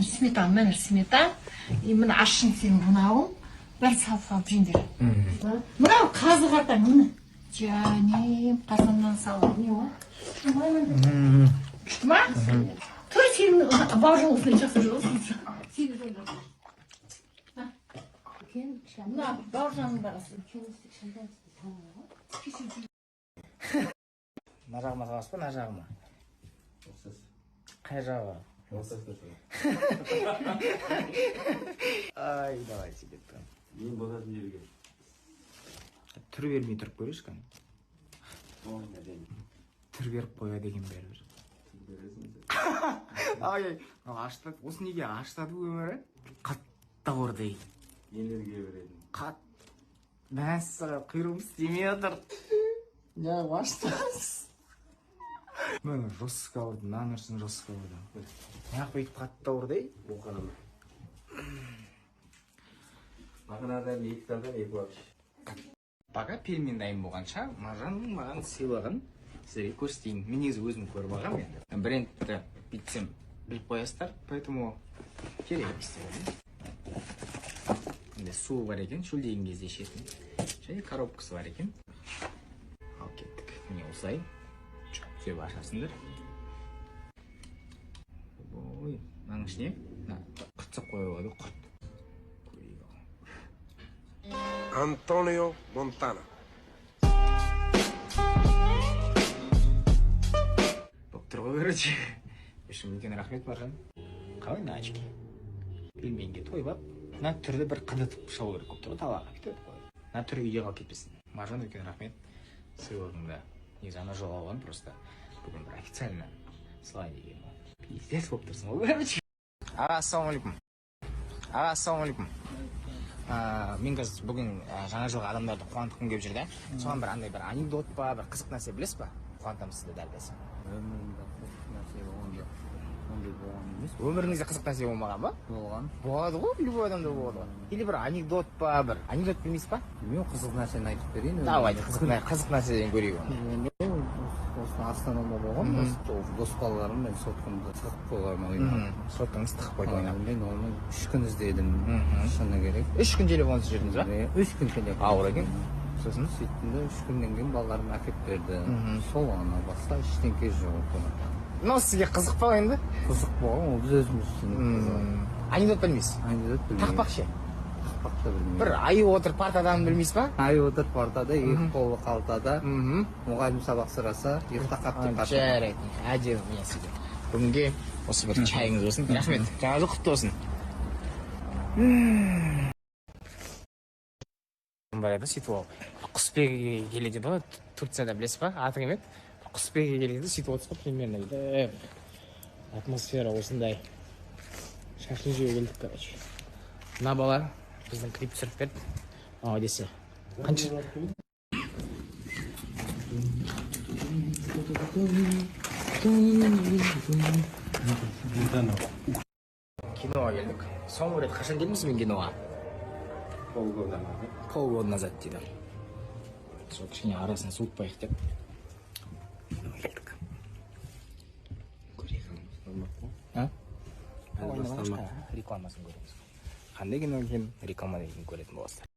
сметана, смета. Мына ашын сен мынауың бір салып жеңдер. Мынау қазы қатаң міне. Жанем, қазаннан салып не ол? Күшті ма? Тұр сен бауыржан осылай жақсы жүресің. Мына бауыржанның бағасы. Мына жағыма саласыз ба, мына жағыма? Қай жағы? Ай, давайте кеттім. Ең болатын жерге. Түр бермей тұрып көрейші кәне. Түр беріп қояды екен бәрібір. Ай, аштады. Осы неге аштады өмірі? Қатты ордай. Энергия береді. Қат. Мәссіға құйрығым істемей отыр. Я аштадыз. Мен жосқа орды, нанырсын жосқа орды. Неғып бүйтіп қатты ордай? Оқаным. Мағынадан екі талдан екі уақыш. Баға пельмен дайын болғанша, Маржанның маған сыйлығын сіздерге көрсетейін. Мен негізі өзім көріп алғам енді. Брендті бүйтсем біліп қоясыздар, поэтому керек істеймін. Енді суы бар екен, шөлдеген кезде ішетін. Және коробкасы бар екен. Ал кеттік. Міне осылай. Сөйіп ашасыңдар. Ой, мынаның ішіне құртсақ қоя болады, құрт. Antonio Montana. Болып тұр ғой, короче. Ешім үлкен рахмет Маржан. Қалай начки. Пельменге тойып ап, мына түрді бір қыдытып шау керек болып тұр ғой, талаға кетіп қой. Мына түрі үйде қалып кетпесін. Маржан үлкен рахмет. Сыйлығыңды. Негізі ана жол алған, просто бүгін бір официально слайд деген. Пиздец болып тұрсың ғой, короче. Аға, ассалаумалейкум. Аға, ассалаумалейкум. Мен қазір бүгін жаңа жылға адамдарды қуантқым келіп жүр да. Соған бір андай бір анекдот па, бір қызық нәрсе білесіз ба? Қуантамыз сізді дәл десем. Өмірімде қызық нәрсе болғанда ондай болған емес. Өміріңізде қызық нәрсе болмаған ба? Болған. Болады ғой, любой адамда болады ғой. Или бір анекдот па, бір анекдот білмейсіз ба? Мен қызық нәрсені айтып берейін. Давайте, қызық нәрседен көрейік оны. Осы Астанада болған, дос балаларым мен соткамды тығып қойған ойнаған. Соткаңыз тығып қойды ойнап. Мен оны 3 күн іздедім, шыны керек. 3 күн телефонсыз жүрдіңіз ба? 3 күн телефон. Ауыр екен. Сосын? Сөйттім де 3 күннен кейін балаларым әкеп берді. Сол ана басқа ештеңке жоқ. Но сізге қызық па енді? Қызық болған, ол біз өзіміз үшін қызық. Анекдот білмейсіз? Анекдот білмеймін. Тақпақ ше? Тақпақ та білмеймін. Бір айы отыр партадан білмейсіз ба? Айы отыр партада, екі қолы қалтада, мұғалім сабақ сұраса, ұйықтап қап. Жарайды, әдемі мен сізге. Бүгінге осы бір чайыңыз болсын. Рахмет. Жаңа жыл құтты болсын. Бар еді, сөйтіп ол құсбегі келеді ғой, Турцияда білесіз ба? Аты кім еді? Құсбегі келеді, сөйтіп отырсыз ба, примерно дейді. Атмосфера осындай. Шашлы жеуге келдік, короче. Мына бала біздің клип түсіріп берді. Ау десе. Қанша? Киноға келдік. Соңғы рет қашан келдіңіз мен киноға? Полгода назад дейді. Сол кішкене арасын суытпайық деп. Келдік. Көрейік. Рекламасын көреміз. Қандай кино екен реклама деген көретін боласыздар.